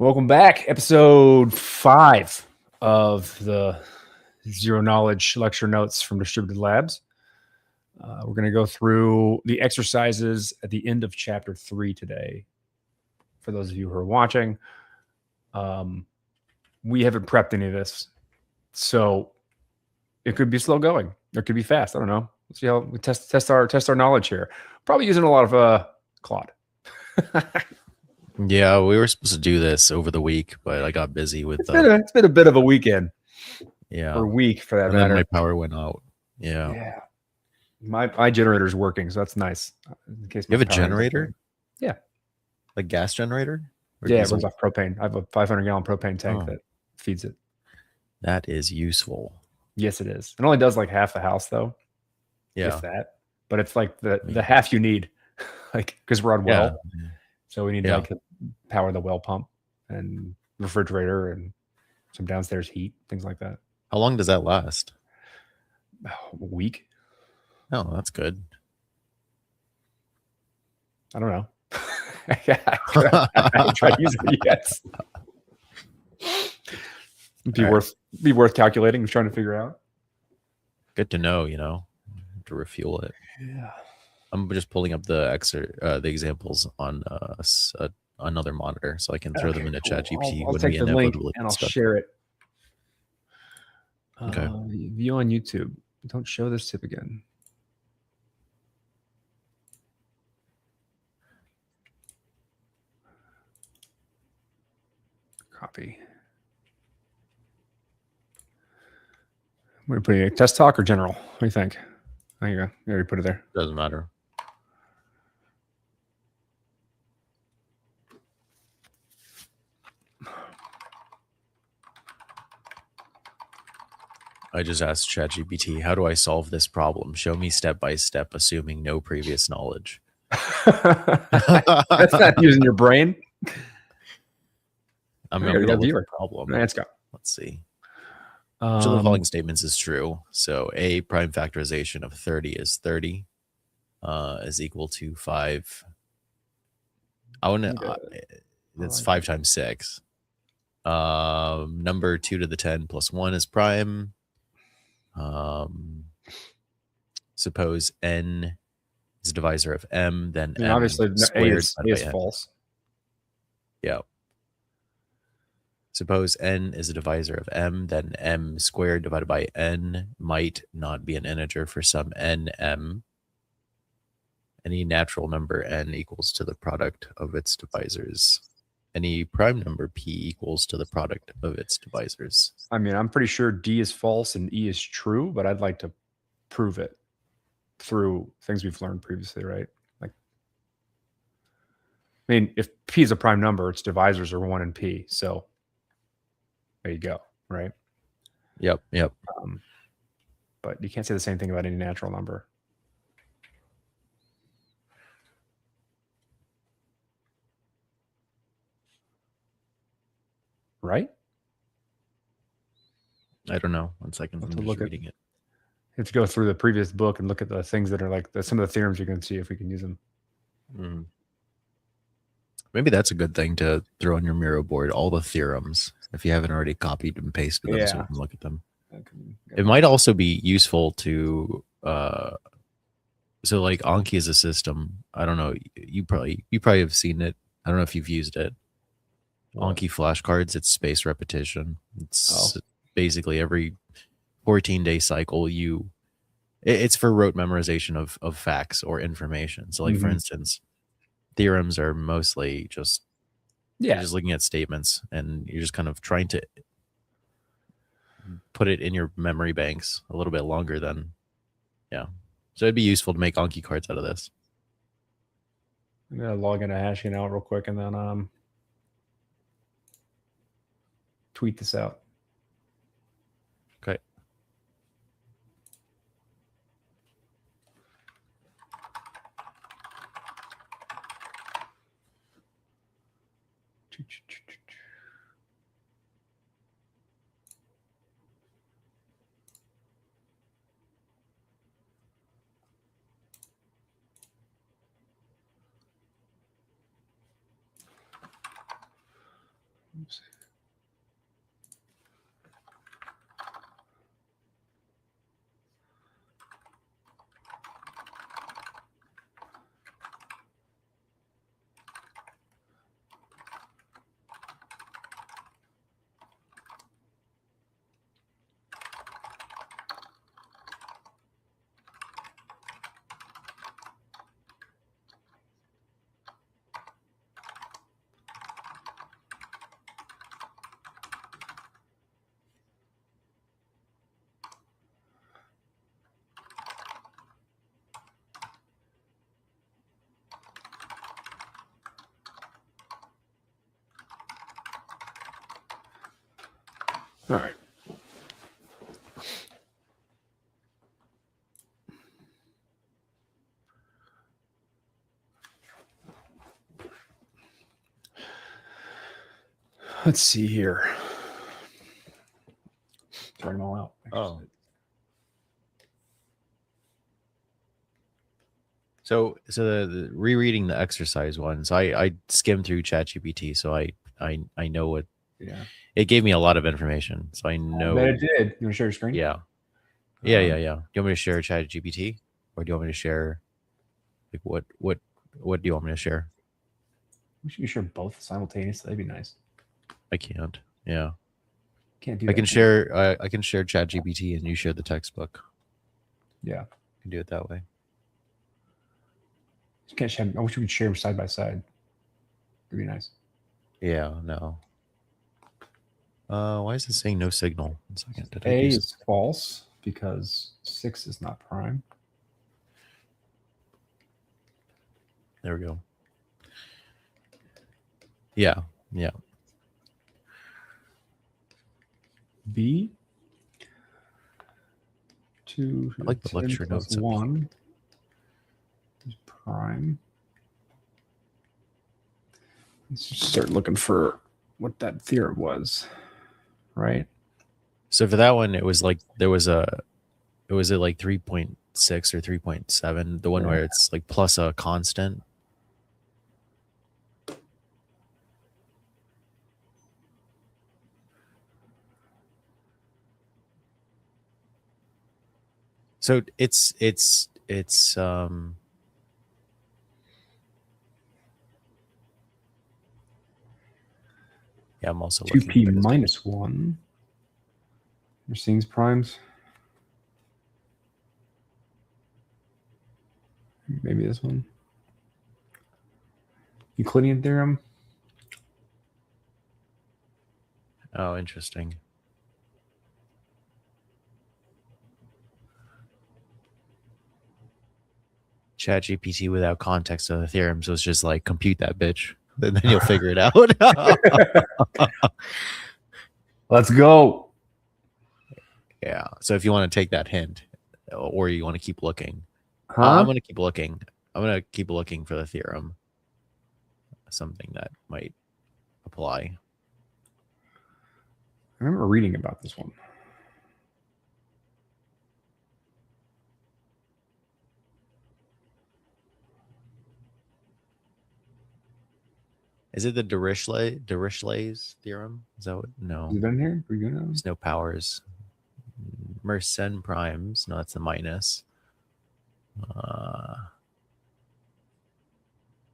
Welcome back. Episode 5 of the Zero Knowledge Lecture Notes from Distributed Labs. We're going to go through the exercises at the end of Chapter 3 today. For those of you who are watching, we haven't prepped any of this, so it could be slow going. It could be fast. I don't know. Let's see how we test our knowledge here. Probably using a lot of Claude. Yeah, we were supposed to do this over the week, but I got busy with it's been a bit of a weekend. Yeah, or week for that and matter. Then my power went out. Yeah. My generator's working, so that's nice. In case you have a generator? Yeah. Like gas generator? Yeah, it runs off propane. I have a 500-gallon propane tank that feeds it. That is useful. Yes, it is. It only does like half the house, though. Yeah. If that. But it's like the half you need, like because we're on well. Yeah. So we need to like power the well pump and refrigerator and some downstairs heat, things like that. How long does that last? A week. Oh, that's good. I don't know. I haven't tried using it yet. Be worth calculating. Trying to figure out. Good to know. To refuel it. Yeah. I'm just pulling up the examples on another monitor, so I can throw them into ChatGPT. I'll take the link and I'll share it. Okay. View on YouTube. Don't show this tip again. Copy. We're putting a test talk or general. What do you think? There you go. You already put it there. Doesn't matter. I just asked ChatGPT, how do I solve this problem? Show me step by step, assuming no previous knowledge. That's not using your brain. I'm going to look at the problem. Let's go. Let's see. Which of the following statements is true? So A, prime factorization of 30 is 30 is equal to 5. That's 5 times 6. Number 2 to the 10 plus 1 is prime. Suppose n is a divisor of m, then m obviously squared A is false. Yeah. Suppose n is a divisor of m, then m squared divided by n might not be an integer for some nm. Any natural number n equals to the product of its divisors. Any prime number p equals to the product of its divisors. I mean, I'm pretty sure D is false and E is true, but I'd like to prove it through things we've learned previously, right? Like, I mean, if P is a prime number, its divisors are 1 and P. So there you go, right? Yep. But you can't say the same thing about any natural number. Right? I don't know. 1 second. I'm just reading it. You have to go through the previous book and look at the things that are like some of the theorems you can see if we can use them. Maybe that's a good thing to throw on your Miro board, all the theorems, if you haven't already copied and pasted them so you can look at them. It might also be useful to so like Anki is a system. I don't know. You probably have seen it. I don't know if you've used it. Anki flashcards, it's space repetition. It's basically every 14-day cycle it's for rote memorization of facts or information. So like for instance, theorems are mostly just you're just looking at statements and you're just kind of trying to put it in your memory banks a little bit longer than so it'd be useful to make Anki cards out of this. I'm gonna log into hashing out real quick and then tweet this out. Okay. All right. Let's see here. Write them all out. Oh. So the rereading the exercise ones, I skimmed through ChatGPT, so I know what. Yeah. It gave me a lot of information, so I know. I bet it did. You want to share your screen? Yeah. Yeah. Do you want me to share ChatGPT, or do you want me to share, like, what do you want me to share? We should share both simultaneously. That'd be nice. I can't. Yeah. Can't do. I can share. I can share ChatGPT, and you share the textbook. Yeah. You can do it that way. You can't share. I wish we could share them side by side. That'd be nice. Yeah. No. Why is it saying no signal? 1 second. Did A is false because 6 is not prime. There we go. Yeah. Yeah. B. 2. I like the lecture notes. 1 is prime. Let's just start looking for what that theorem was, right? So for that one, it was like it was at like 3.6 or 3.7, the one where it's like plus a constant. So it's yeah, I'm also 2p minus 1. You're seeing primes. Maybe this one. Euclidean theorem. Oh, interesting. ChatGPT without context of the theorems was just like, compute that bitch. Then you'll figure it out. Let's go. Yeah. So if you want to take that hint, or you want to keep looking, huh? I'm going to keep looking. I'm going to keep looking for the theorem. Something that might apply. I remember reading about this one. Is it the Dirichlet's theorem? Is that what? No. Is it in here? Are you gonna? There's no powers. Mersenne primes. No, that's the minus.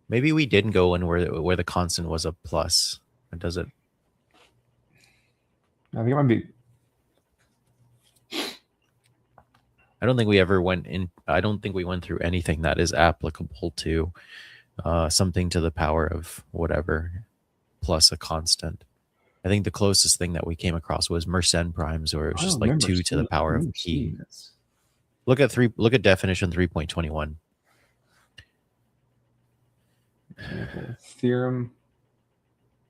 Maybe we didn't go in where the constant was a plus. Or does it? I think it might be. I don't think we ever went in. I don't think we went through anything that is applicable to something to the power of whatever plus a constant. I think the closest thing that we came across was Mersenne primes, where it was just like 2 to the power of p. Look at definition 3.21. Theorem.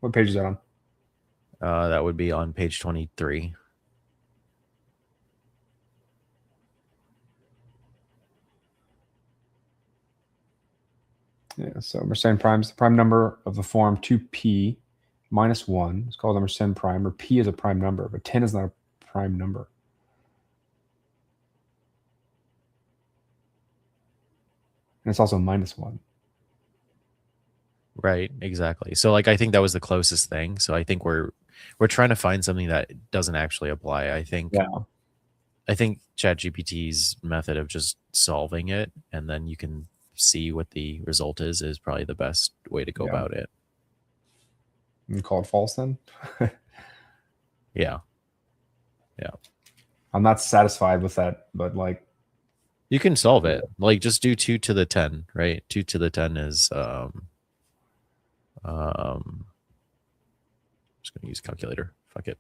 What page is that on? That would be on page 23. Yeah, so Mersenne prime is the prime number of the form 2p minus 1. It's called a Mersenne prime, or p is a prime number, but 10 is not a prime number. And it's also minus 1. Right, exactly. So like I think that was the closest thing. So I think we're trying to find something that doesn't actually apply. I think ChatGPT's method of just solving it and then you can see what the result is probably the best way to go about it. You call it false then? Yeah. I'm not satisfied with that, but like you can solve it. Like just do 2 to the 10, right? 2 to the 10 is I'm just gonna use calculator. Fuck it.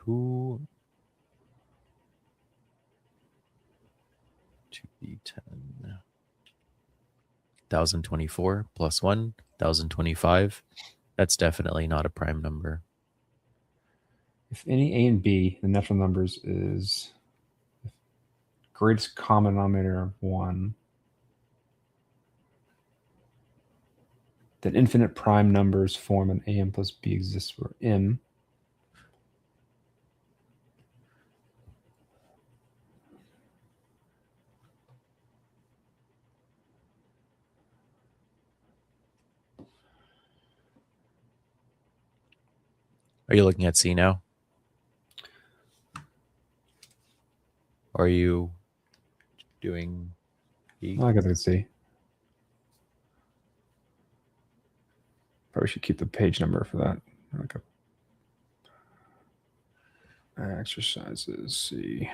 2 to the 10. 1024 plus 1, 1025. That's definitely not a prime number. If any a and b, the natural numbers is greatest common denominator of 1, then infinite prime numbers form an am plus b exists for m. Are you looking at C now? Or are you doing B? I guess I could see. Probably should keep the page number for that. Okay. Exercises C.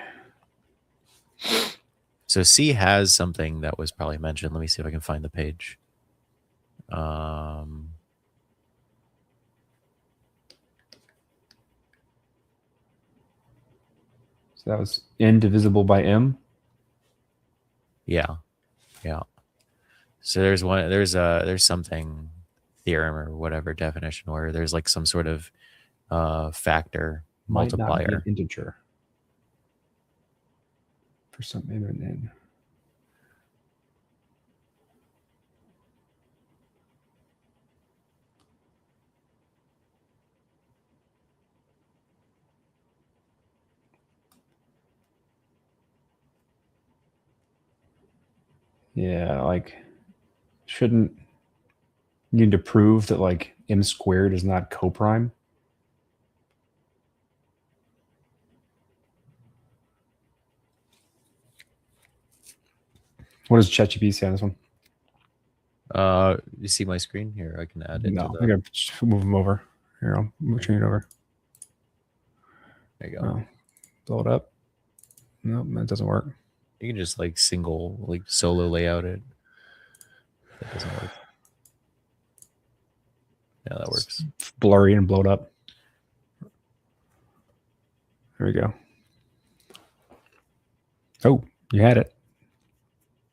So C has something that was probably mentioned. Let me see if I can find the page. So that was n divisible by m. Yeah. So there's something theorem or whatever definition where there's like some sort of factor multiplier. Might not be an integer. For some m and n. Yeah, like shouldn't need to prove that like m squared is not coprime? What does ChatGPT say on this one? You see my screen here? I can add it. No, I gotta move them over. Here, I'll turn it over. There you go. Blow it up. Nope, that doesn't work. You can just like solo layout it. That doesn't work. Yeah, that works. It's blurry and blowed up. There we go. Oh, you had it.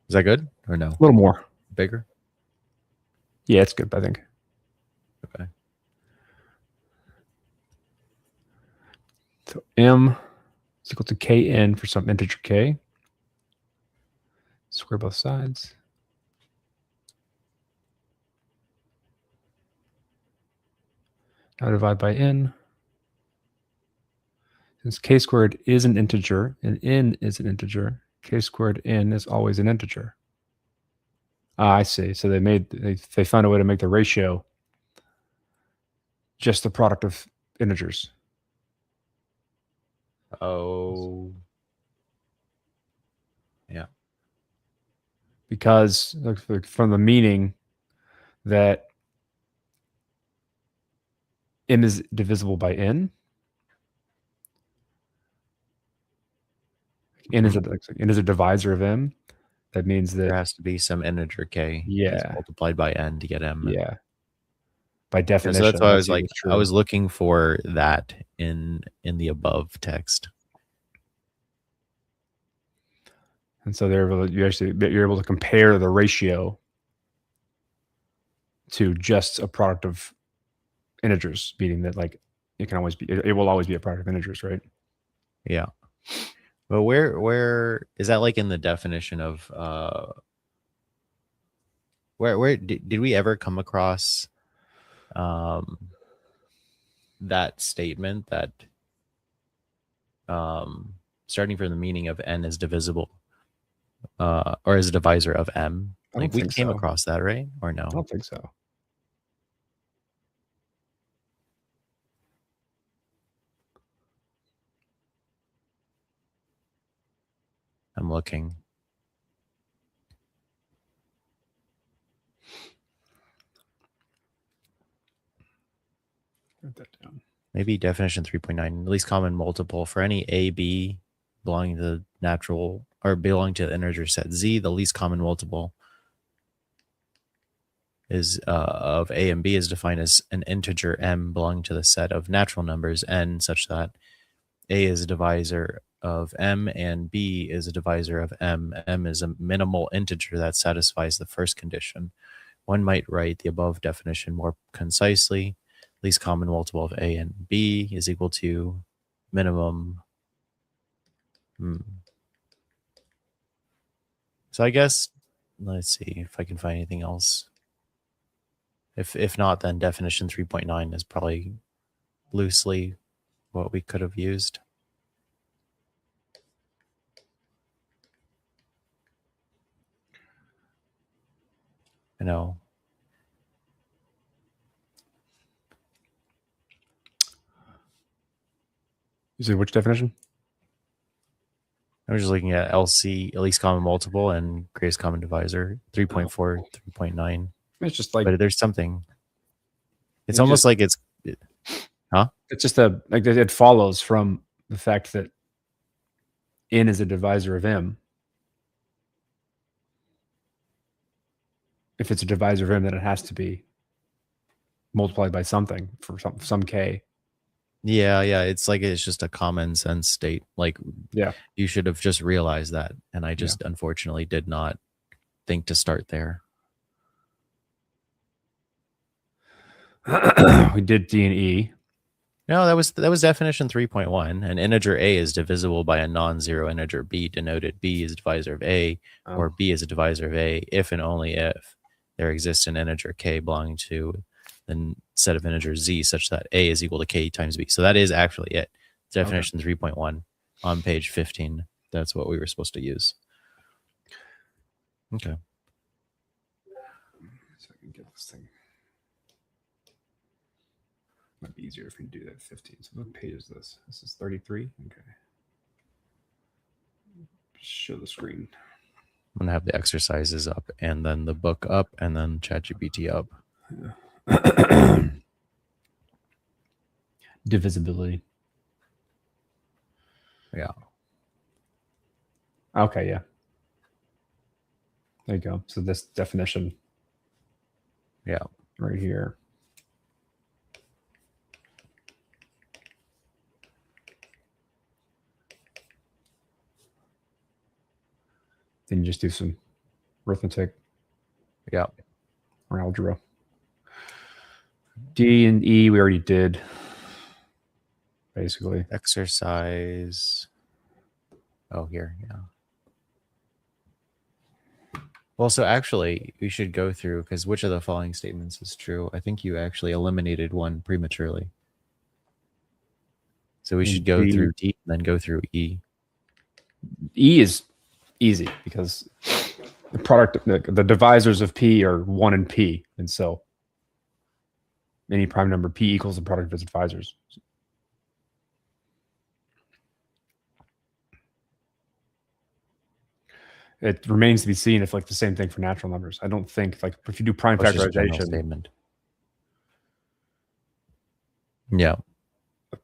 Is that good or no? A little more. Bigger? Yeah, it's good, I think. Okay. So m is equal to kn for some integer k. Square both sides. Now divide by n. Since k squared is an integer and n is an integer, k squared n is always an integer. I see. So they found a way to make the ratio just the product of integers. Oh. Yeah. Because from the meaning that m is divisible by n. N is a divisor of m. That means that there has to be some integer k multiplied by n to get m. Yeah. By definition. So that's why I was like, I was looking for that in the above text. And so you're able to compare the ratio to just a product of integers, meaning that like it will always be a product of integers, right? Yeah. But where is that like in the definition of where did we ever come across that statement that starting from the meaning of n is divisible or is a divisor of m? Like we came across that, right? Or no? I don't think so. I'm looking. Write that down. Maybe definition 3.9, least common multiple for any A, B belonging to the natural or belonging to the integer set Z, the least common multiple is of A and B is defined as an integer M belonging to the set of natural numbers N such that A is a divisor of M and B is a divisor of M. M is a minimal integer that satisfies the first condition. One might write the above definition more concisely. Least common multiple of A and B is equal to minimum. So I guess, let's see if I can find anything else. If not, then definition 3.9 is probably loosely what we could have used. I know. You said which definition? I was just looking at LC, least common multiple, and greatest common divisor, 3.4, 3.9. It's just like, but there's something. It's almost like it's, huh? It's just like it follows from the fact that N is a divisor of M. If it's a divisor of M, then it has to be multiplied by something for some K. Yeah. It's like it's just a common sense state. Like, yeah, you should have just realized that, and I just unfortunately did not think to start there. We did D and E. No, that was definition 3.1. An integer A is divisible by a non-zero integer B, denoted B is a divisor of A, or B is a divisor of A, if and only if there exists an integer K belonging to the set of integers Z such that A is equal to K times B. So that is actually it. Definition 3.1 on page 15. That's what we were supposed to use. Okay. So I can get this thing. Might be easier if we do that 15. So what page is this? This is 33. Okay. Show the screen. I'm gonna have the exercises up, and then the book up, and then ChatGPT up. Yeah. Divisibility. Yeah. Okay. Yeah. There you go. So this definition. Yeah. Right here. Then you just do some arithmetic. Yeah. Or algebra. D and E we already did. Basically. Exercise. Oh, here. Yeah. Well, so actually, we should go through, because which of the following statements is true? I think you actually eliminated one prematurely. So we should go through D and then go through E. E is easy because the product, the divisors of P are 1 and P. And so any prime number P equals the product of its divisors. It remains to be seen if like the same thing for natural numbers. I don't think like if you do prime factorization. Statement. Yeah.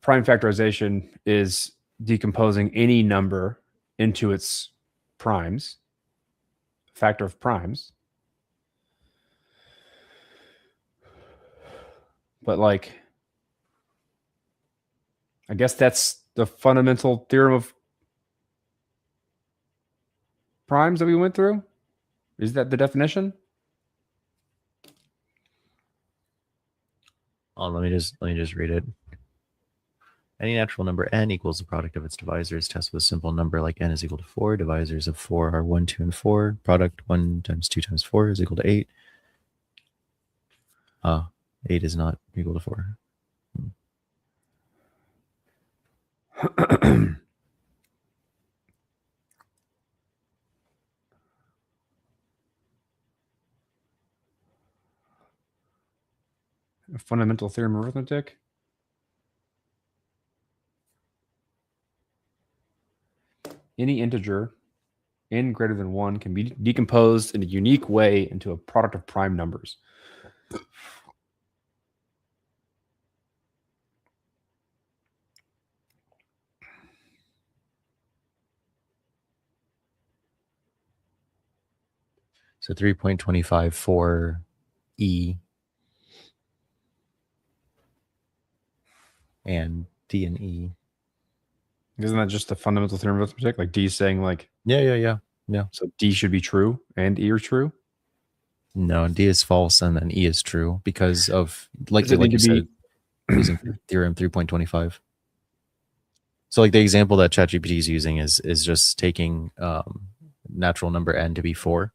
Prime factorization is decomposing any number into its primes, factor of primes. But like, I guess that's the fundamental theorem of primes that we went through. Is that the definition? Oh, let me just read it. Any natural number n equals the product of its divisors. Test with a simple number like n is equal to 4. Divisors of 4 are 1, 2, and 4. Product 1 times 2 times 4 is equal to 8. 8 is not equal to 4. A fundamental theorem of arithmetic. Any integer n greater than 1 can be decomposed in a unique way into a product of prime numbers. So 3.25 for E and D and E. Isn't that just the fundamental theorem of arithmetic? Like D saying like Yeah. So D should be true and E are true. No, D is false and then E is true because of like you said, using theorem 3.25. So like the example that ChatGPT is using is just taking natural number n to be 4,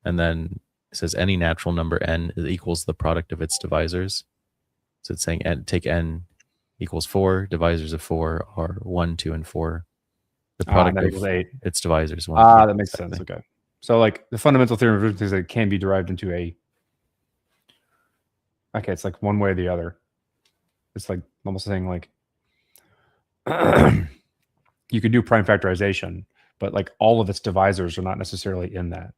and then it says any natural number n equals the product of its divisors. So it's saying take n equals 4. Divisors of 4 are 1, 2, and 4. The product that of equals 8. its divisors 1. That makes sense. Okay. So like the fundamental theorem of arithmetic is that it can be derived into a. Okay, it's like one way or the other. It's like almost saying like you could do prime factorization, but like all of its divisors are not necessarily in that.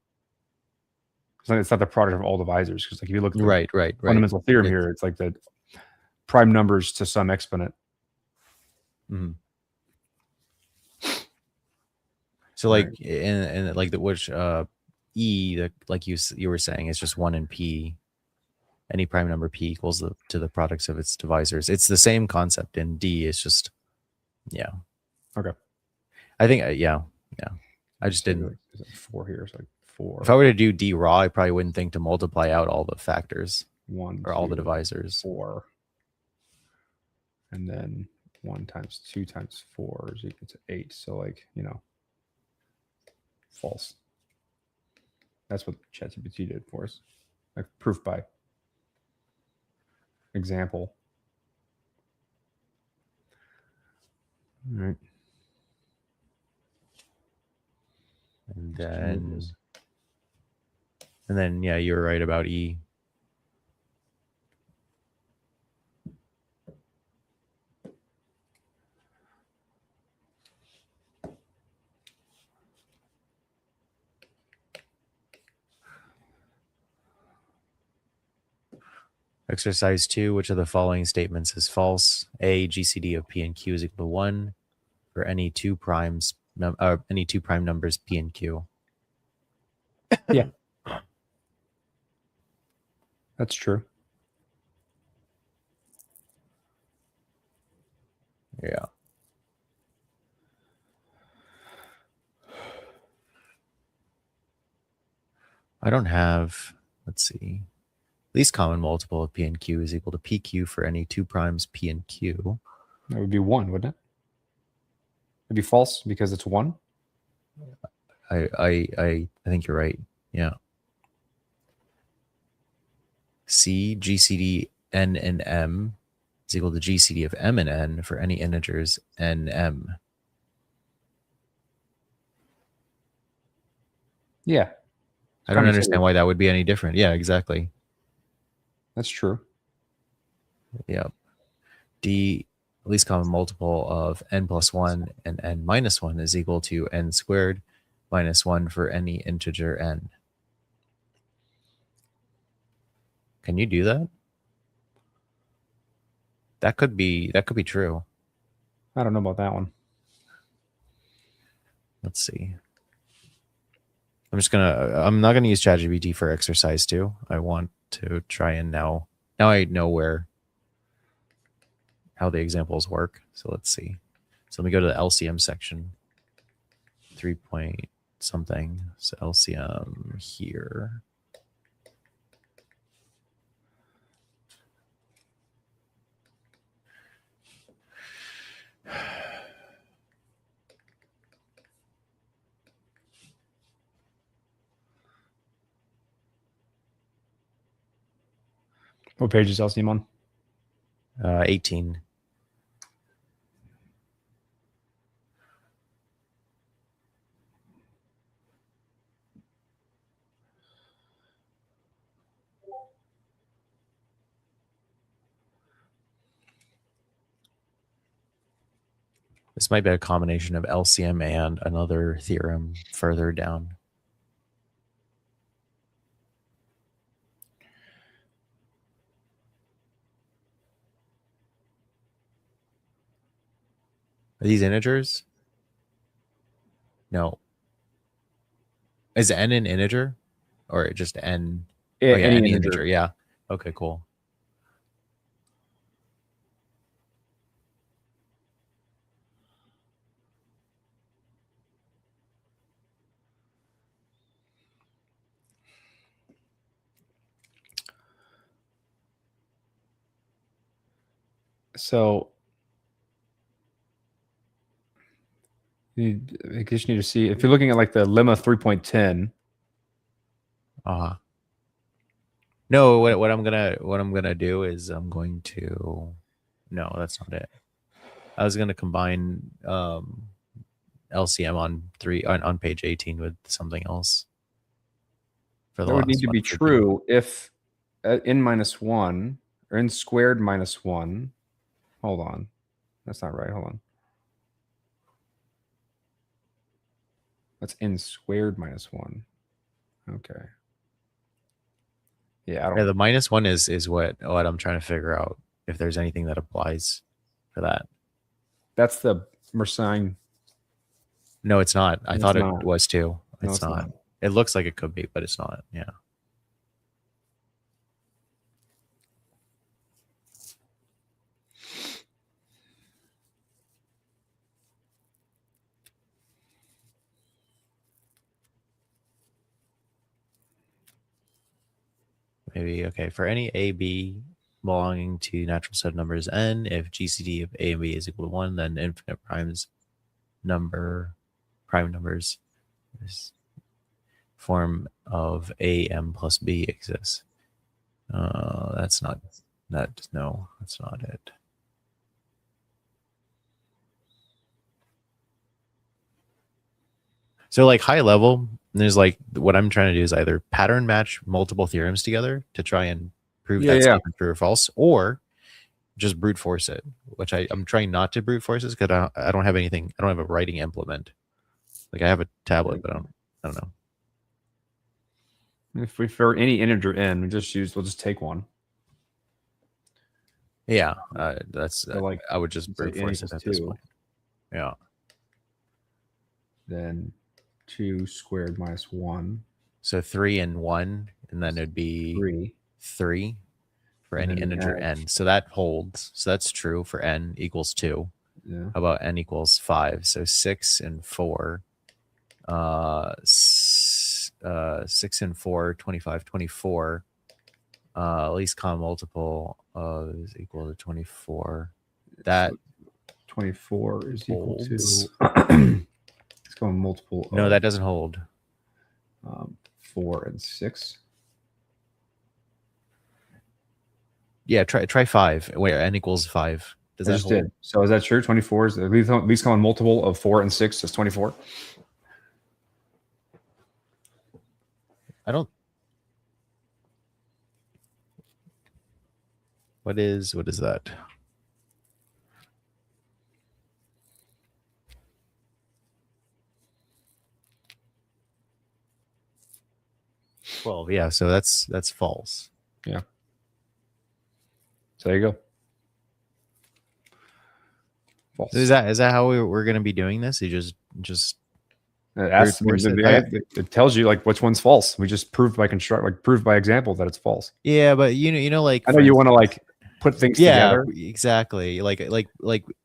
It's not the product of all divisors, because like if you look at the fundamental theorem here, it's like the prime numbers to some exponent. Mm-hmm. So like in like the which E, like you were saying, is just 1 in P. Any prime number P equals to the products of its divisors. It's the same concept in D. It's just Okay. I think I just didn't. Like, 4 here. It's like 4. If I were to do D raw, I probably wouldn't think to multiply out all the factors 1 or all the divisors. 4, and then 1 times 2 times 4 is equal to 8. So like false. That's what ChatGPT did for us. Like proof by example. All right. And then yeah, you're right about E. Exercise 2, which of the following statements is false? A, GCD of P and Q is equal to 1 for any two prime numbers P and Q. Yeah. That's true. Yeah. I don't have, let's see. Least common multiple of P and Q is equal to PQ for any two primes P and Q. That would be 1, wouldn't it? It'd be false because it's 1. I think you're right. Yeah. C, GCD N and M is equal to GCD of M and N for any integers N, M. Yeah. I don't understand why that would be any different. Yeah, exactly. That's true. Yeah. D, least common multiple of n plus 1 and n minus 1 is equal to n squared minus 1 for any integer n. Can you do that? That could be true. I don't know about that one. Let's see. I'm not gonna use ChatGPT for exercise 2. I want to try and now I know how the examples work. So let's see. So let me go to the LCM section. 3 point something. So LCM here. What page is LCM on? 18. This might be a combination of LCM and another theorem further down. Are these integers? No. Is n an integer? Or just n? Yeah, oh, yeah, any any integer. integer. Yeah. Okay, cool. So I guess you need to see if you're looking at like the lemma 3.10. Uh-huh. No, what I'm gonna do is I'm going to no, that's not it. I was gonna combine LCM on page 18 with something else. For the That would need last to one be for D. true if n minus 1 or n squared minus 1. Hold on. That's not right. Hold on. That's n squared minus 1. Okay. Yeah, I don't. Yeah, the -1 is what I'm trying to figure out if there's anything that applies for that. That's the Mersenne. No, it's not. I thought it was too. No, It's not. It looks like it could be, but it's not. Yeah. Maybe, okay, for any a, b belonging to natural set numbers n, if GCD of a and b is equal to 1, then infinite prime numbers form of a m plus b exists. That's not that. No, that's not it. So like high level, there's like what I'm trying to do is either pattern match multiple theorems together to try and prove that statement true or false, or just brute force it, which I'm trying not to brute force it because I don't have anything. I don't have a writing implement. Like I have a tablet, but I don't know. If we for any integer n, we'll just take one. Yeah, that's So like I would just brute force it at this point. Yeah. Then 2 squared minus 1. So 3 and 1, and then it'd be 3 for any integer n. So that holds. So that's true for n equals 2. Yeah. How about n equals 5? So 6 and 4. 6 and 4, 25, 24. Least common multiple is equal to 24. That so 24 is holds. Equal to it's going multiple. No, that doesn't hold. 4 and 6. Yeah, try 5. Wait, n equals 5. Does that hold? Did. So is that true? 24 is the least common multiple of 4 and 6 is 24. I don't. What is that? 12. Yeah, so that's false. Yeah. So there you go. False. Is that how we're going to be doing this? You just it tells you like which one's false. We just proved by prove by example that it's false. Yeah, but you know, like I know you want to like put things together. Exactly. Like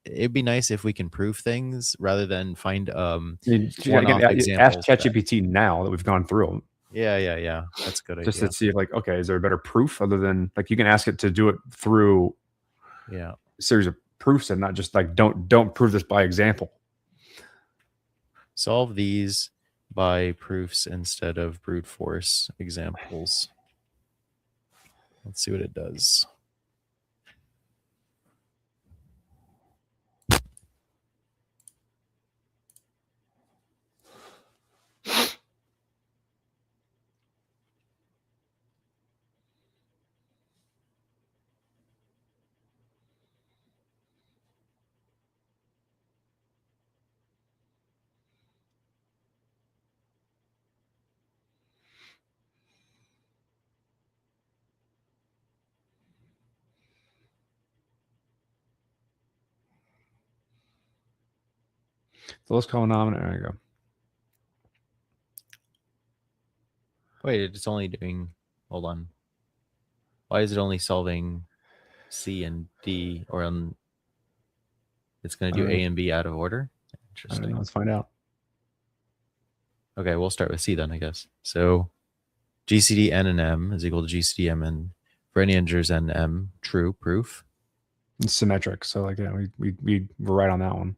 it'd be nice if we can prove things rather than find examples. Ask ChatGPT now that we've gone through them. Yeah. That's a good idea. Just to see like, okay, is there a better proof other than like you can ask it to do it through a series of proofs and not just like don't prove this by example. Solve these by proofs instead of brute force examples. Let's see what it does. The lowest common denominator. There you go. Wait, it's only doing. Hold on. Why is it only solving C and D, or it's going to do A and B out of order? Interesting. I don't know. Let's find out. Okay, we'll start with C then, I guess. So GCD n and m is equal to GCD m and for any integers n m, true, proof. It's symmetric. So like, yeah, we were right on that one.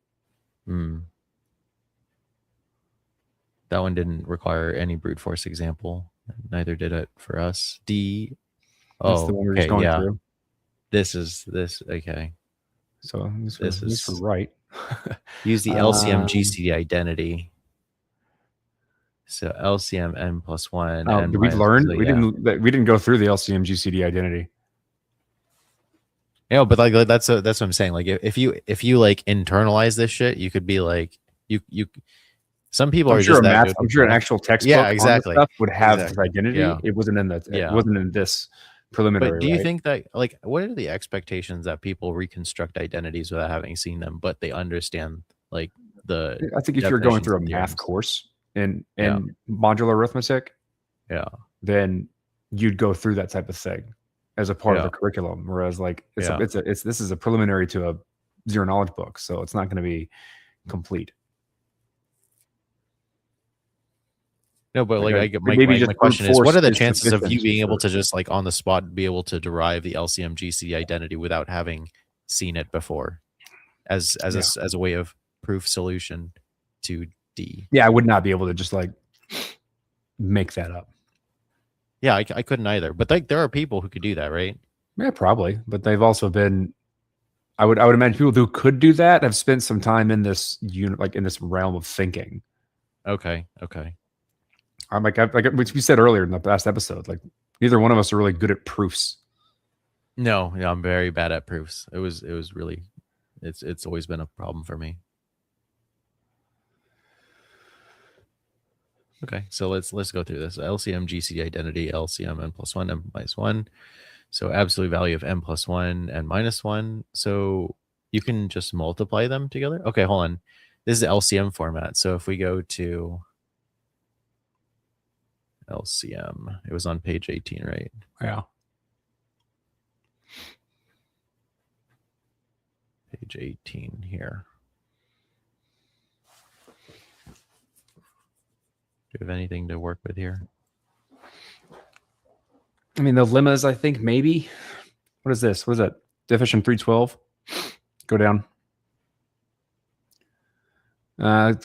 That one didn't require any brute force example. Neither did it for us. D. That's the one we're just going through. This is this. Okay. So this is right. Use the LCM GCD identity. So LCM n plus 1. And we learned we didn't go through the LCM GCD identity. Yeah, but like that's what I'm saying. Like if you like internalize this shit, you could be like you. Some people are just that. I'm sure an actual textbook, exactly, on this stuff would have this identity. Yeah. It wasn't in that. It wasn't in this preliminary. But do you think that like what are the expectations that people reconstruct identities without having seen them, but they understand like the? I think if you're going through a math course in modular arithmetic, then you'd go through that type of thing as a part of the curriculum. Whereas like this is a preliminary to a zero knowledge book, so it's not going to be complete. No, but like my question is, what are the chances of you being able to just like on the spot be able to derive the LCM GCD identity without having seen it before, as a way of proof solution to D? Yeah, I would not be able to just like make that up. Yeah, I couldn't either. But like there are people who could do that, right? Yeah, probably. But they've also been. I would imagine people who could do that have spent some time in this in this realm of thinking. Okay. I'm like which we said earlier in the last episode, like neither one of us are really good at proofs. No, I'm very bad at proofs. It was really, it's always been a problem for me. Okay, so let's go through this. LCM GCD identity, LCM n plus 1, n minus 1. So absolute value of n plus 1 and minus 1. So you can just multiply them together. Okay, hold on. This is the LCM format. So if we go to LCM, it was on page 18, right? Yeah. Page 18 here. Do you have anything to work with here? I mean, the lemmas, I think maybe. What is this? What is that? Definition 312. Go down.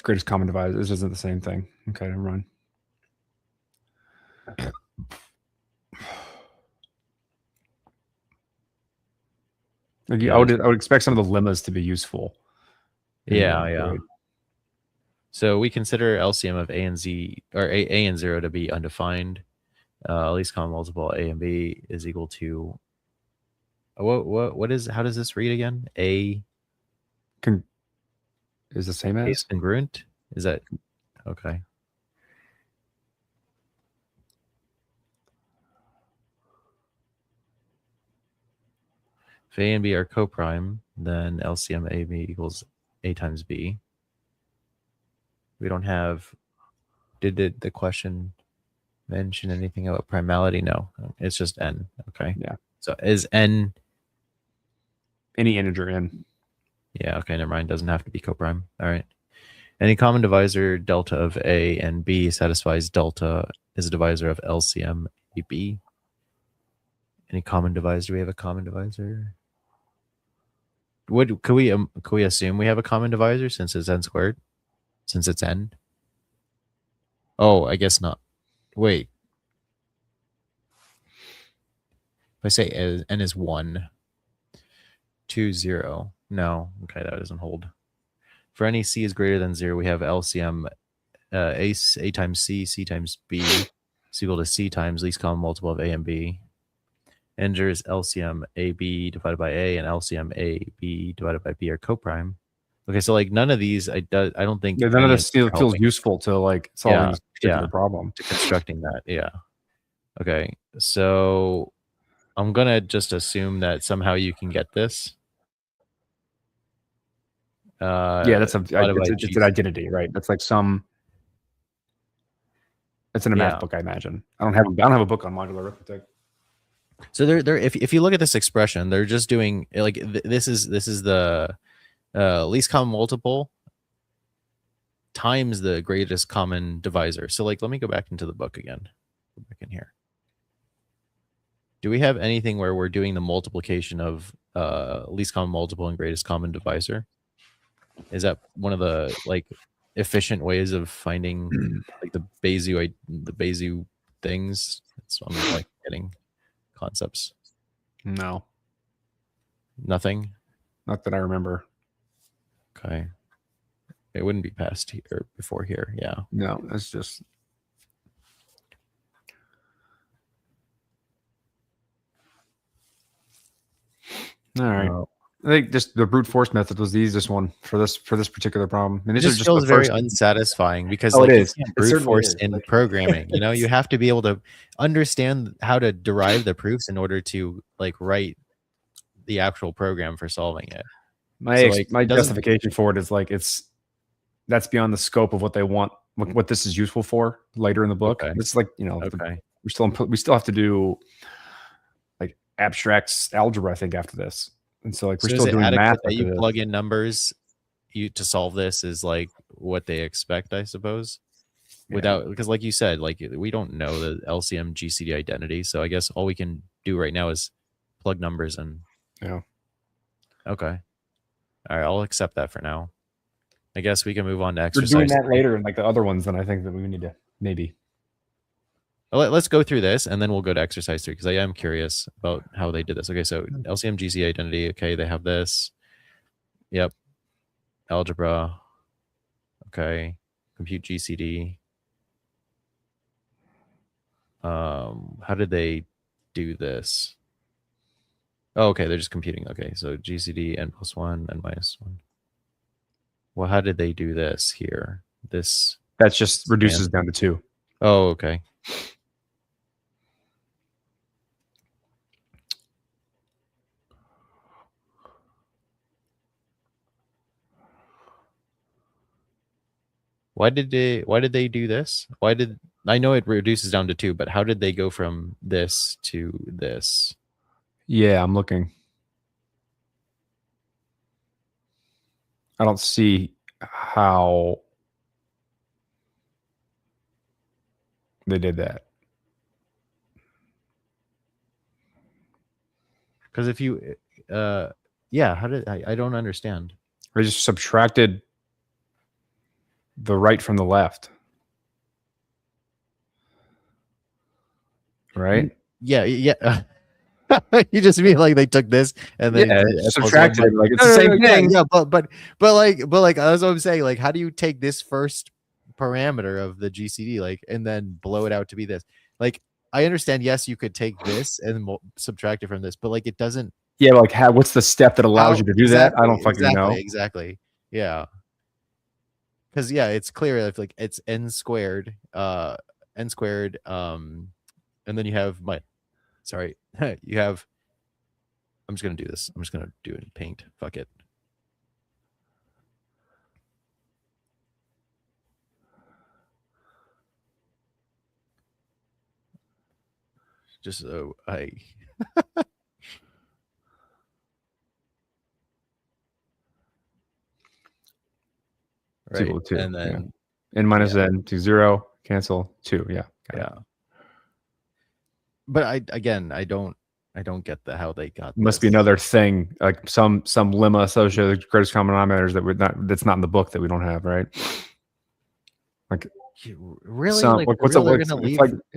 Greatest common divisor. This isn't the same thing. Okay, never mind. I would expect some of the lemmas to be usable. Yeah. So we consider LCM of A and Z or A and 0 to be undefined. Least common multiple A and B is equal to what is, how does this read again? A is the same as? Is congruent? Is that okay? If A and B are coprime, then LCM AB equals A times B. We don't have, did the question mention anything about primality? No, it's just N. Okay. Yeah. So is N any integer N? Yeah. Okay. Never mind. Doesn't have to be coprime. All right. Any common divisor delta of A and B satisfies delta is a divisor of LCM AB. Any common divisor? Do we have a common divisor? Could we assume we have a common divisor since it's N squared? Since it's N? Oh, I guess not. Wait. If I say N is 1, 2, 0. No. Okay, that doesn't hold. For any C is greater than 0, we have LCM A times C, C times B is equal to C times least common multiple of A and B. Integer is LCM AB divided by A and LCM AB divided by B are coprime. Okay, so like none of these, I don't think none of this feels useful to like solving this particular problem. To constructing that, yeah. Okay, so I'm gonna just assume that somehow you can get this. Yeah, it's an identity, right? That's like it's in a math book, I imagine. I don't have a book on modular arithmetic. So they're if you look at this expression, they're just doing like this is the least common multiple times the greatest common divisor. So like, let me go back into the book again. Go back in here. Do we have anything where we're doing the multiplication of least common multiple and greatest common divisor? Is that one of the like efficient ways of finding like the Bezier things? So I'm like getting concepts. No, nothing. Not that I remember. Okay, it wouldn't be past here or before here. Yeah. No, that's just. All right. I think just the brute force method was the easiest one for this particular problem. And it just feels very unsatisfying because like, it is. You can't brute force in programming. You know, you have to be able to understand how to derive the proofs in order to like write the actual program for solving it. My justification for it is like that's beyond the scope of what they want, what this is useful for later in the book. Okay. It's like, you know, we still have to do like abstract algebra, I think, after this. And so like we're still doing math. That you plug in numbers to solve this is like what they expect, I suppose. Without, because like you said, like we don't know the LCM GCD identity. So I guess all we can do right now is plug numbers in. Yeah. Okay. All right, I'll accept that for now. I guess we can move on to exercise. We're doing that later in like the other ones, then I think that we need to maybe. Well, let's go through this and then we'll go to exercise 3 because I am curious about how they did this. Okay, so LCM GCD identity. Okay, they have this. Yep. Algebra. Okay. Compute GCD. How did they do this? Oh, okay, they're just computing. Okay, so GCD n+1 and -1. Well, how did they do this here? That just reduces down to 2. Oh, okay. Why did they do this? I know it reduces down to 2, but how did they go from this to this? Yeah, I'm looking. I don't see how they did that. Because if you, yeah, how did I don't understand. They just subtracted the right from the left. Right? Yeah. You just mean like they took this and then subtracted it, like it's the same thing. Yeah, but like that's what I'm saying. Like, how do you take this first parameter of the GCD like and then blow it out to be this? Like, I understand. Yes, you could take this and subtract it from this, but like it doesn't. Yeah, like what's the step that allows you to do that? I don't fucking know. Exactly. Yeah. Because yeah, it's clear if like it's n squared, and then you have you have. I'm just gonna do this. I'm just gonna do it in Paint. Fuck it. Just so I. Right. 2, and then n minus n to 0, cancel 2. Yeah. But I don't get how they got. Must be another thing, like some lemma associated with greatest common denominators that's not in the book that we don't have, right? Like really,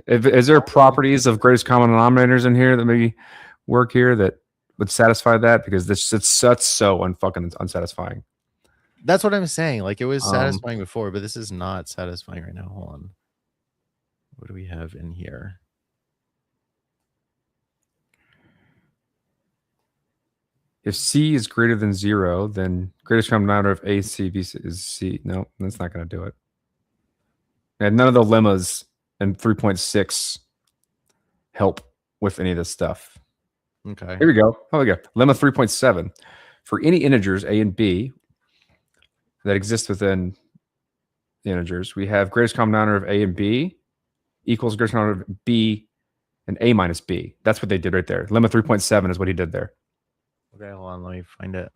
is there properties of greatest common denominators in here that maybe work here that would satisfy that? Because it's so unfucking unsatisfying. That's what I'm saying. Like it was satisfying before, but this is not satisfying right now. Hold on. What do we have in here? If C is greater than 0, then greatest common denominator of A, C, B is C. No, that's not going to do it. And none of the lemmas in 3.6 help with any of this stuff. Okay. Here we go. Oh, we go. Lemma 3.7. For any integers A and B, that exists within the integers. We have greatest common denominator of a and b equals greatest common denominator of b and a minus b. That's what they did right there. Lemma 3.7 is what he did there. Okay, hold on. Let me find it.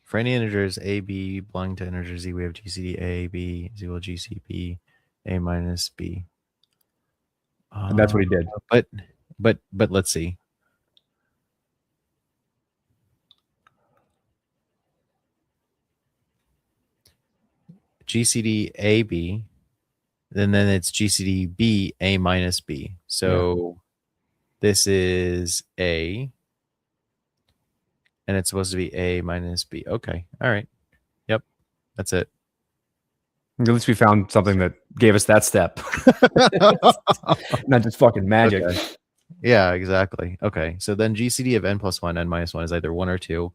For any integers a, b belonging to integer z, we have GCD a, b is equal to GCB a minus b. And that's what he did. But let's see. GCD a, b, and then it's GCD b a minus b. So this is a, and it's supposed to be a minus b. Okay. All right. Yep. That's it. At least we found something that gave us that step. Not just fucking magic. Okay. Yeah, exactly. Okay. So then GCD of n plus 1, n minus 1 is either 1 or 2.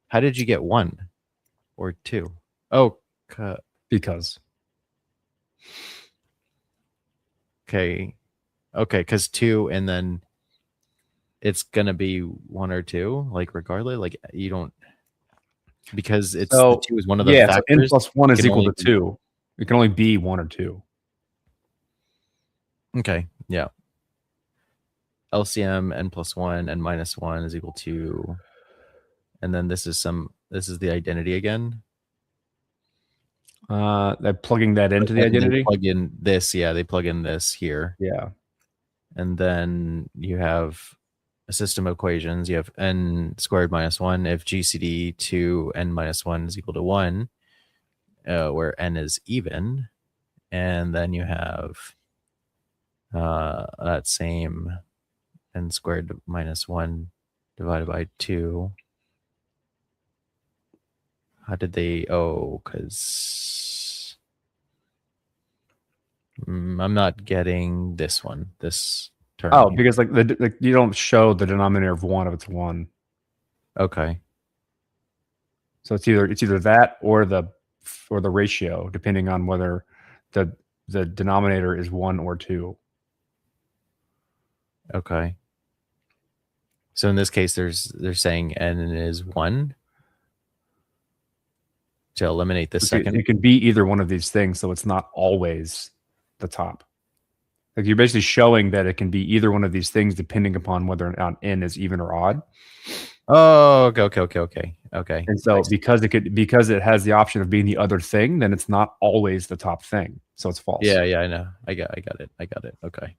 How did you get 1 or 2? Oh, because. Okay. Okay, because 2 and then it's going to be 1 or 2, like regardless. Like you don't, because it's the 2 is one of the factors. So n plus 1 is equal to 2. It can only be 1 or 2. Okay. Yeah. LCM n plus 1 n minus 1 is equal to, and then this is the identity again. They're plugging that into the identity. They plug in this, they plug in this here. Yeah. And then you have a system of equations. You have n squared minus 1 if GCD 2 n minus 1 is equal to 1, where n is even. And then you have that same n squared minus 1 divided by 2. How did they? Oh, because I'm not getting this one. This term. Oh, because like you don't show the denominator of 1 if it's 1. Okay. So it's either that or the ratio, depending on whether the denominator is 1 or 2. Okay. So in this case, they're saying n is 1. To eliminate the second, it can be either one of these things, so it's not always the top. Like you're basically showing that it can be either one of these things depending upon whether or not n is even or odd. Oh, okay. And so because it has the option of being the other thing, then it's not always the top thing. So it's false. Yeah, I know. I got it. Okay.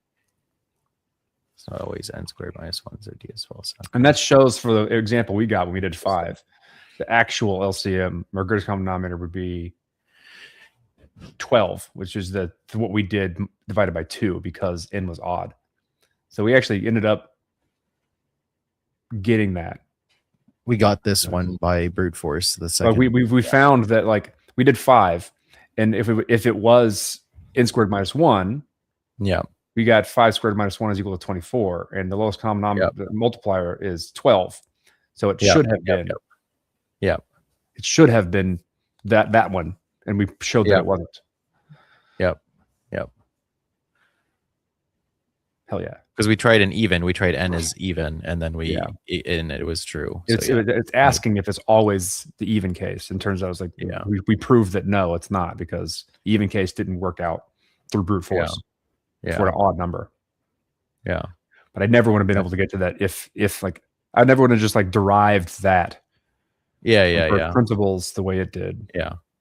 It's not always n squared minus 1, so d is false. Okay. And that shows for the example we got when we did 5. The actual LCM or greatest common denominator would be 12, which is what we did divided by 2 because n was odd. So we actually ended up getting that. We got this one by brute force. The second, we found that like we did 5, and if it was n squared minus 1, we got 5 squared minus 1 is equal to 24, and the lowest common denominator multiplier is 12. So it should have been. Yeah, it should have been that one, and we showed that it wasn't. Yep. Hell yeah! Because we tried an even, we tried n as even, and then and it was true. It's asking if it's always the even case, and turns out it's like we proved that no, it's not, because the even case didn't work out through brute force for an odd number. Yeah, but I never would have been able to get to that if like I never would have just like derived that. Principles the way it did.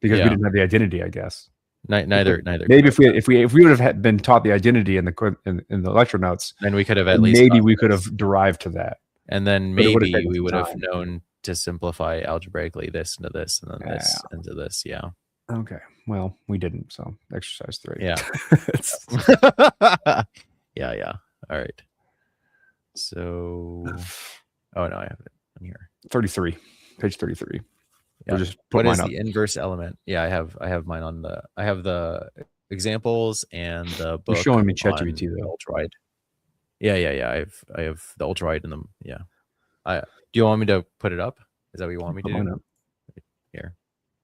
Because we didn't have the identity, I guess. Neither. Maybe if we would have been taught the identity in the lecture notes, then we could have at least could have derived to that, and then maybe we would have known to simplify algebraically this into this, and then this into this. Yeah. Okay. Well, we didn't. So exercise 3. Yeah. Yeah. All right. So, oh no, I have it on here. 33. Page 33. Yeah. Just what is the inverse element? Yeah, I have mine on I have the examples and the book. You're showing me ChatGPT though. Ultra-wide. Yeah. I have the ultra-wide in them. Yeah. Do you want me to put it up? Is that what you want me to do? Here.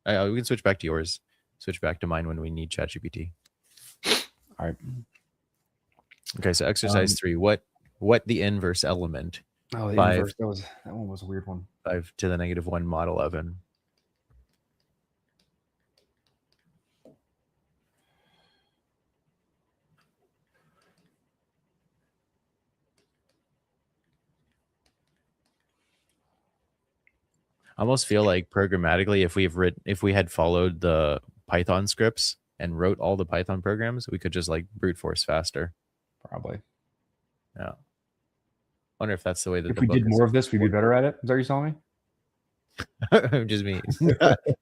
We can switch back to yours. Switch back to mine when we need ChatGPT. All right. Okay, so exercise 3. What the inverse element? Oh, the inverse. That one was a weird one. 5 to the negative 1 mod 11. I almost feel like programmatically, if we had followed the Python scripts and wrote all the Python programs, we could just like brute force faster. Probably. Yeah. Wonder if that's the way that if we did more of this, we'd be better at it. Is that what you're telling me? Just me.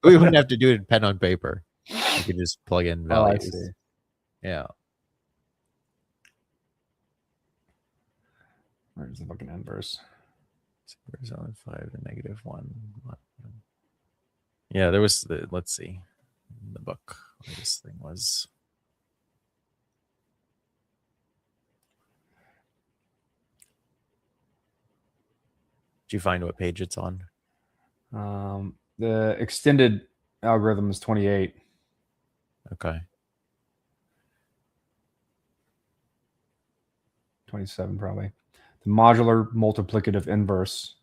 We wouldn't have to do it pen on paper. We could just plug in values. Oh, I see. Yeah. Where's the fucking inverse? 5 to negative 1. Yeah, there was let's see. The book where this thing was. Did you find what page it's on? The extended algorithm is 28. Okay. 27 probably. The modular multiplicative inverse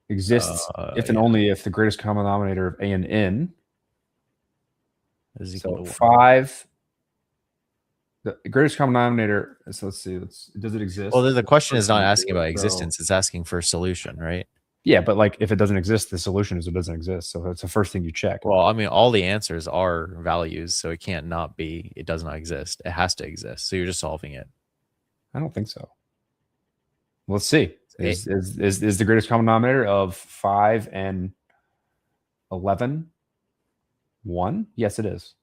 exists if and only if the greatest common denominator of a and n is equal to 5. The greatest common denominator. So let's see. Does it exist? Well, the question is not asking about existence. It's asking for a solution, right? Yeah, but like if it doesn't exist, the solution is it doesn't exist. So that's the first thing you check. Well, I mean, all the answers are values, so it can't not be. It does not exist. It has to exist. So you're just solving it. I don't think so. Let's see. Is the greatest common denominator of 5 and 11 1? Yes, it is.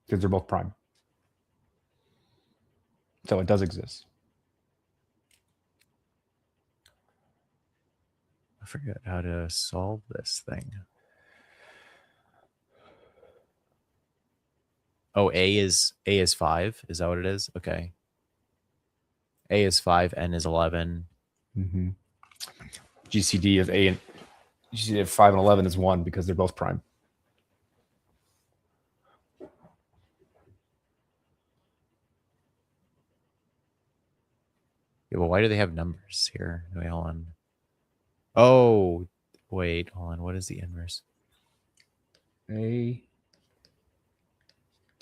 Because they're both prime. So it does exist. I forget how to solve this thing. Oh, A is 5. Is that what it is? Okay. A is 5, N is 11. Mm-hmm. GCD of A and GCD of 5 and 11 is 1 because they're both prime. Yeah, well, why do they have numbers here? Wait, hold on. Oh, wait, hold on. What is the inverse? A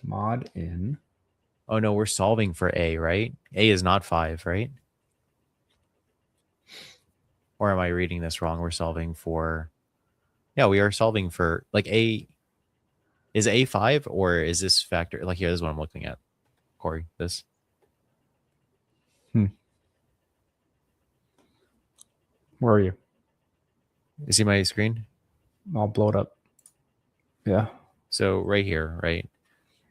mod n. Oh, no, we're solving for A, right? A is not 5, right? Or am I reading this wrong? We're solving for... Yeah, we are solving for... Like, A... Is A 5 or is this factor... Like, here, this is what I'm looking at. Corey, this. Where are you? You see my screen? I'll blow it up. Yeah. So right here, right?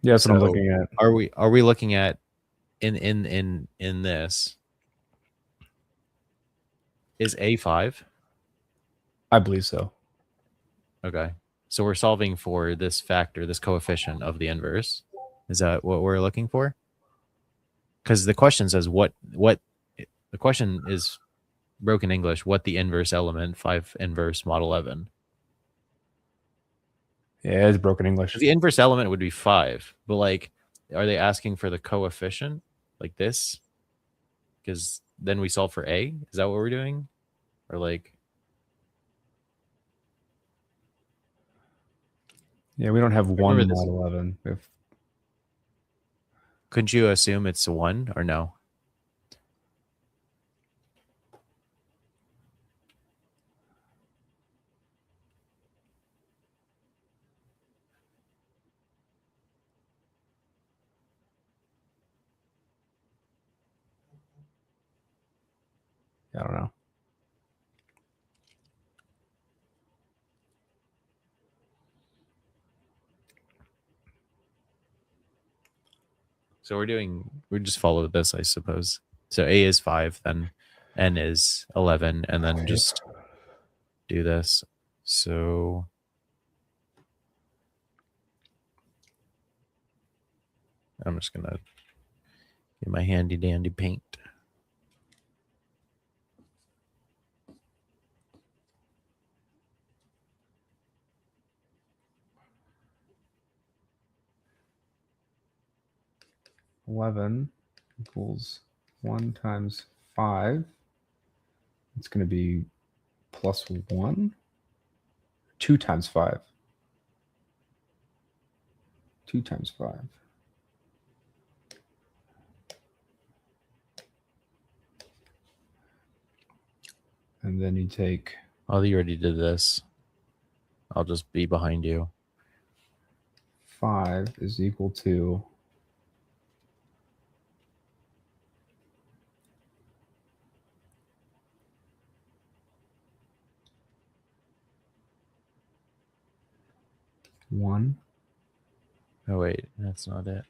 Yeah, that's what I'm looking at. Are we looking at in this? Is A 5? I believe so. Okay. So we're solving for this factor, this coefficient of the inverse. Is that what we're looking for? Because the question says what the question is broken English, what the inverse element 5 inverse mod 11. Yeah, it's broken English. The inverse element would be 5, but like, are they asking for the coefficient like this? Because then we solve for A. Is that what we're doing? Or like... Yeah, we don't have 1 mod 11. Couldn't you assume it's 1 or no? I don't know. So we just follow this, I suppose. So A is 5, then N is 11, and then just do this. So I'm just going to get my handy dandy paint. $11 equals 1 times 5. It's going to be plus 1. 2 times 5. 2 times 5. And then you take... Oh, you already did this. I'll just be behind you. 5 is equal to... One. Oh, wait, that's not it.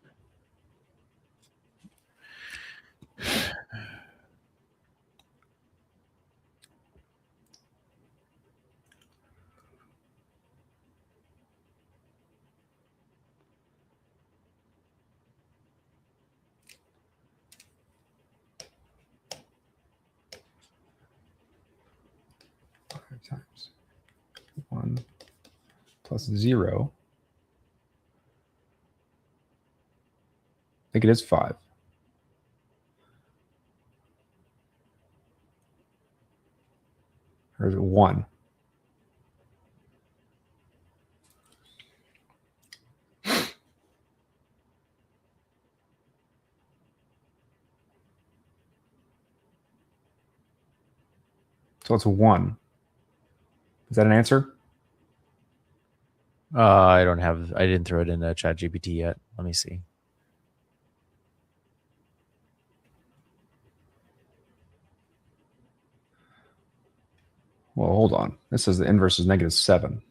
Times 1 plus 0. I think it is 5. Or is it 1? So it's a 1. Is that an answer? I didn't throw it in ChatGPT yet. Let me see. Well, hold on. This says the inverse is -7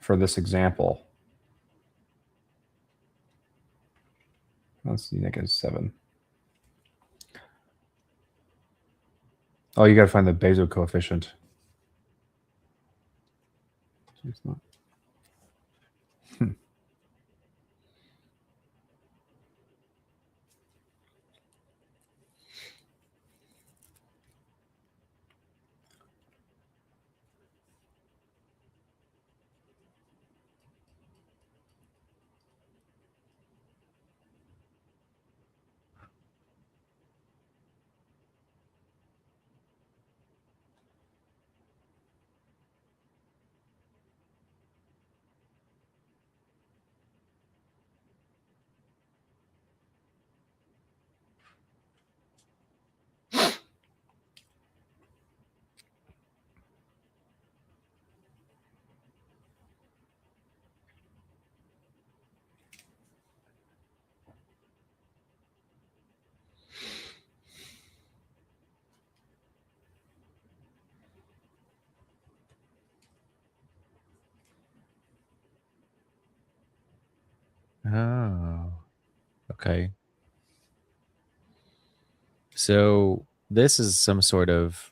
for this example. Let's see, -7. Oh, you got to find the Bezo coefficient. It's not. Oh, okay. So this is some sort of,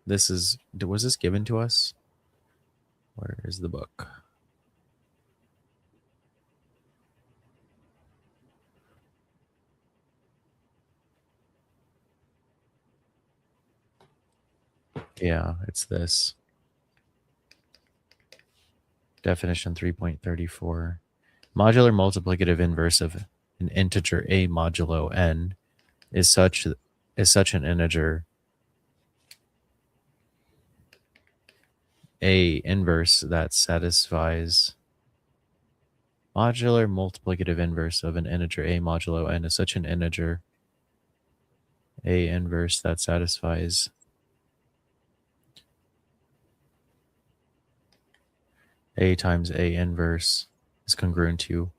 was this given to us? Where is the book? Yeah, it's this. Definition 3.34. Modular multiplicative inverse of an integer a modulo n is such an integer a inverse that satisfies modular multiplicative inverse of an integer a modulo n is such an integer a inverse that satisfies a times a inverse is congruent to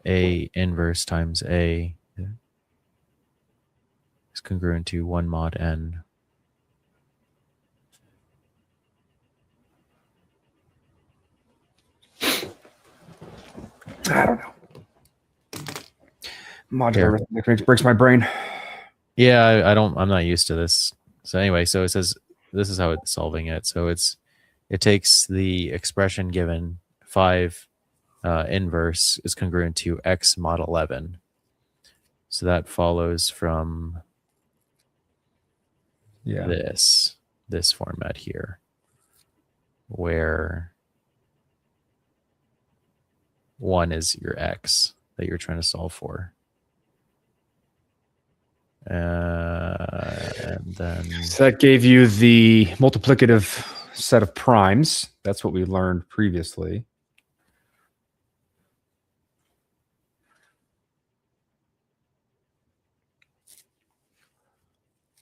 a inverse times a is congruent to 1 mod n. I don't know. Modular arithmetic breaks my brain. Yeah, I'm not used to this. So anyway, so it says this is how it's solving it. So it takes the expression given 5 inverse is congruent to x mod 11. So that follows from this format here, where 1 is your x that you're trying to solve for. And then so that gave you the multiplicative set of primes. That's what we learned previously.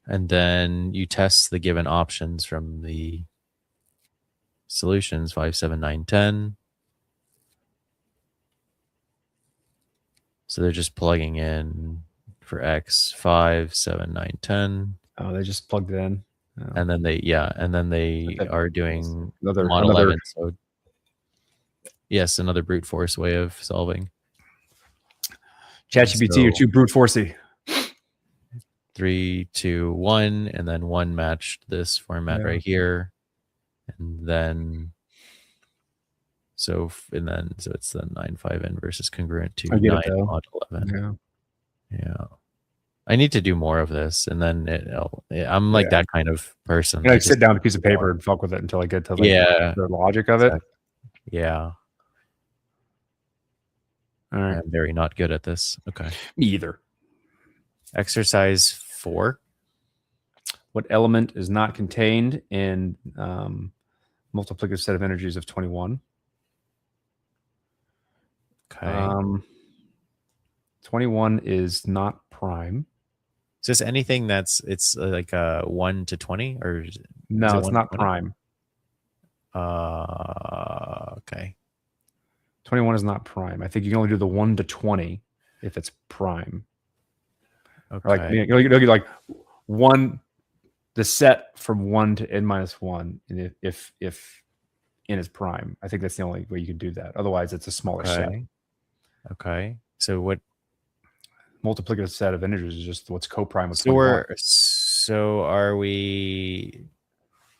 And then you test the given options from the solutions 5, 7, 9, 10. So they're just plugging in for X 5, 7, 9, 10. Oh, they just plugged it in. Oh. And then they are doing another mod 11. So yes, another brute force way of solving. ChatGPT, you're too brute forcey. 3, 2, 1, and then 1 matched this format right here, and then so it's the 9, 5 inverse is congruent to 9 mod 11. Yeah. I need to do more of this, and then I'm like that kind of person. I sit down with a piece of paper and fuck with it until I get to the logic of it. Yeah. All right. I'm very not good at this. Okay. Me either. Exercise 4. What element is not contained in multiplicative set of energies of 21? Okay. 21 is not prime. Is this anything it's like 1 to 20 or no? It's not prime. Okay. 21 is not prime. I think you can only do the 1 to 20 if it's prime. Okay. Or like you'll get like the set from 1 to n minus 1, and if n is prime, I think that's the only way you can do that. Otherwise, it's a smaller set. Okay. So what multiplicative set of integers is just what's co-prime with 21. So are we?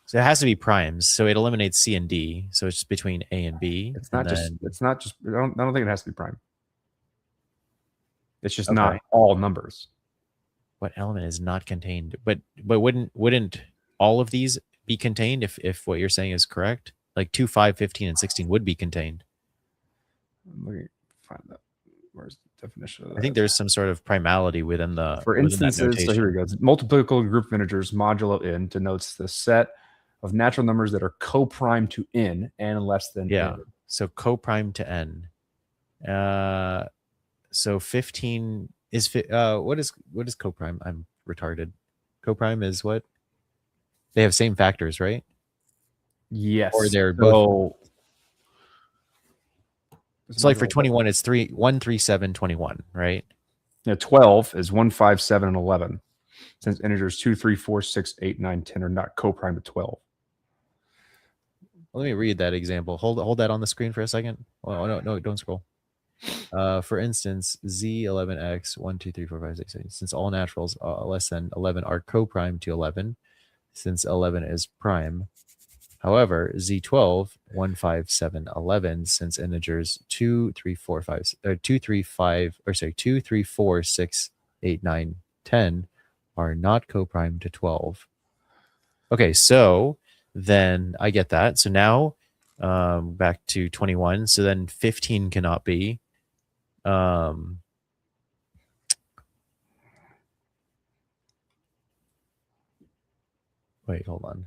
So it has to be primes. So it eliminates C and D. So it's just between A and B. It's not just. I don't think it has to be prime. It's just not all numbers. What element is not contained? But wouldn't all of these be contained if what you're saying is correct? Like 2, 5, 15, and 16 would be contained. Let me find that. Where's the definition of that? I think there's some sort of primality within the. For instances, so here we go. Multiplicative group of integers modulo n denotes the set of natural numbers that are co-prime to n and less than n. So co-prime to n. So 15 is what is co-prime? I'm retarded. Co-prime is what? They have same factors, right? Yes. Or they're both. So like for 21, it's 1, 3, 7, 21, right? Yeah, 12 is 1, 5, 7, and 11. Since integers 2, 3, 4, 6, 8, 9, 10 are not co-prime to 12. Let me read that example. Hold that on the screen for a second. Oh, no, don't scroll. For instance, Z11X 1, 2, 3, 4, 5, 6, 8. Since all naturals less than 11 are co-prime to 11, since 11 is prime. However, Z12 1, 5, 7, 11, since integers 2, 3, 4, 6, 8, 9, 10 are not co-prime to 12. Okay, so then I get that. So now back to 21. So then 15 cannot be. Wait, hold on.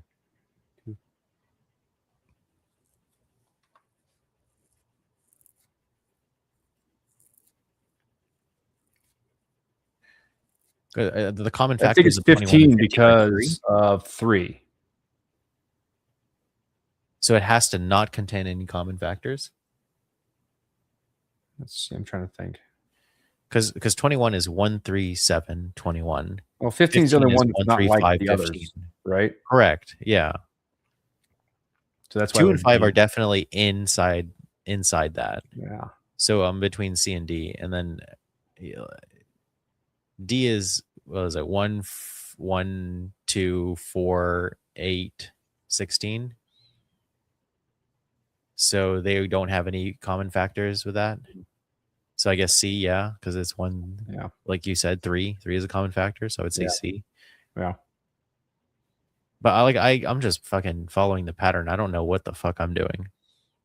The common factor. I think it's 15 because of 3. So it has to not contain any common factors. Let's see. I'm trying to think. Because 21 is 1, 3, 7, 21. Well, 15 is the other one that's not like the others, right? Correct. Yeah. So that's why 2 and 5 are definitely inside that. Yeah. So I'm between C and D, and then D is what is it? 1, 2, 4, 8, 16. So they don't have any common factors with that. So I guess C, yeah, because it's 1. Yeah, like you said, 3 is a common factor. So I would say C. Yeah. But I'm just fucking following the pattern. I don't know what the fuck I'm doing.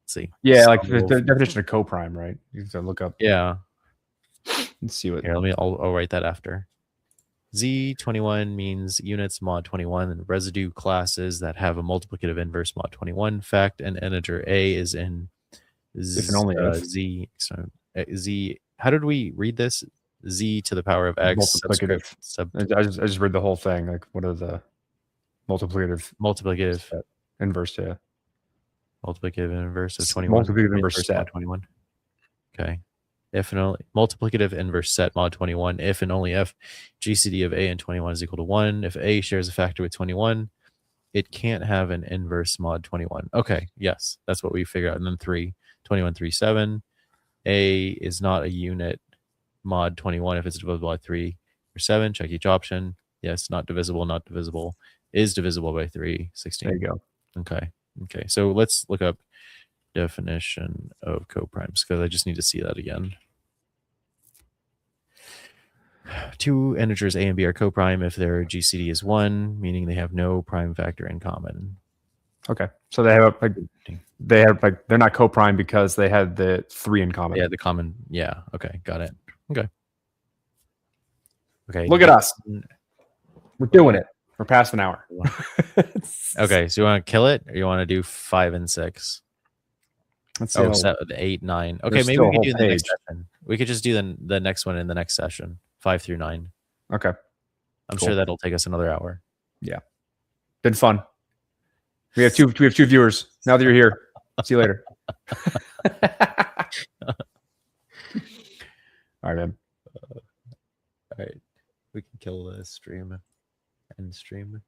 Let's see. Yeah, like the definition of co-prime, right? You have to look up. Yeah. Let's see what. Here, I'll write that after. Z21 means units mod 21 and residue classes that have a multiplicative inverse mod 21 fact, and integer A is in If and only if. Z. How did we read this? Z to the power of X. Multiplicative. I just read the whole thing. Like, what are the multiplicative set. Inverse? Yeah. Multiplicative inverse of 21. Multiplicative inverse set. 21. Okay. If and only multiplicative inverse set mod 21, if and only if GCD of A and 21 is equal to 1. If A shares a factor with 21, it can't have an inverse mod 21. Okay, yes, that's what we figured out. And then 3, 21, 3, 7. A is not a unit mod 21 if it's divisible by 3 or 7. Check each option. Yes, not divisible, not divisible. Is divisible by 3, 16. There you go. Okay. Okay, so let's look up definition of coprimes because I just need to see that again. Two integers A and B are coprime if their GCD is 1, meaning they have no prime factor in common. Okay, so they're not coprime because they had the 3 in common. Yeah, the common. Yeah. Okay, got it. Okay. Okay. Look at us. We're doing it. We're past an hour. Okay, so you want to kill it, or you want to do 5 and 6? Let's see. 7, 8, 9. Okay, maybe we can do the next session. We could just do the next one in the next session, 5 through 9. Okay. I'm sure that'll take us another hour. Yeah. Been fun. We have two viewers. Now that you're here. See you later. All right, man. All right. We can kill the stream. End stream.